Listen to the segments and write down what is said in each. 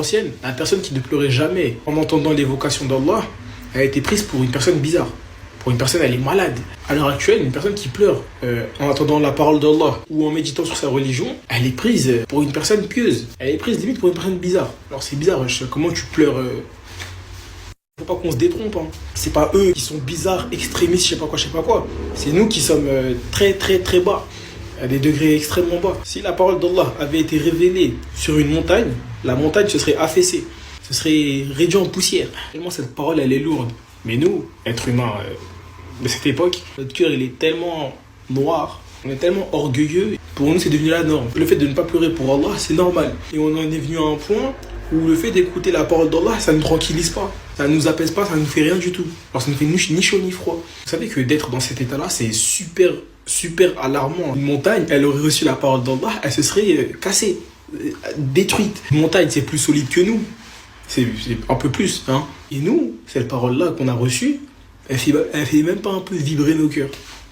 Ancienne, la personne qui ne pleurait jamais en entendant l'évocation d'Allah a été prise pour une personne bizarre. Pour une personne, elle est malade. À l'heure actuelle, une personne qui pleure en entendant la parole d'Allah ou en méditant sur sa religion, elle est prise pour une personne pieuse. Elle est prise limite pour une personne bizarre. Alors c'est bizarre, comment tu pleures Faut pas qu'on se détrompe. Hein. C'est pas eux qui sont bizarres, extrémistes, je sais pas quoi. C'est nous qui sommes très très très bas, à des degrés extrêmement bas. Si la parole d'Allah avait été révélée sur une montagne, la montagne se serait affaissée, se serait réduite en poussière. Tellement cette parole, elle est lourde. Mais nous, êtres humains de cette époque, notre cœur, il est tellement noir, on est tellement orgueilleux. Pour nous, c'est devenu la norme. Le fait de ne pas pleurer pour Allah, c'est normal. Et on en est venu à un point où le fait d'écouter la parole d'Allah, ça ne nous tranquillise pas. Ça ne nous apaise pas, ça ne nous fait rien du tout. Alors ça ne fait ni chaud ni froid. Vous savez que d'être dans cet état-là, c'est super, super alarmant. Une montagne, elle aurait reçu la parole d'Allah, elle se serait cassée, détruite. Une montagne, c'est plus solide que nous. C'est un peu plus, hein. Et nous, cette parole-là qu'on a reçue, elle fait même pas un peu vibrer nos cœurs.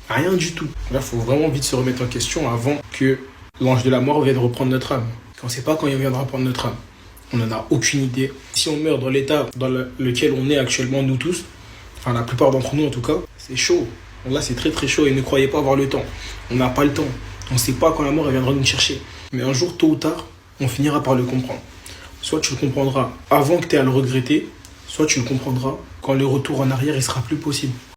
Rien du tout. Là, il faut vraiment vite se remettre en question avant que l'ange de la mort vienne reprendre notre âme. On ne sait pas quand il viendra prendre notre âme. On n'en a aucune idée. Si on meurt dans l'état dans lequel on est actuellement, nous tous, enfin la plupart d'entre nous en tout cas, c'est chaud. Là, c'est très très chaud et ne croyez pas avoir le temps. On n'a pas le temps. On ne sait pas quand la mort elle viendra nous chercher. Mais un jour, tôt ou tard, on finira par le comprendre. Soit tu le comprendras avant que tu aies à le regretter, soit tu le comprendras quand le retour en arrière il sera plus possible.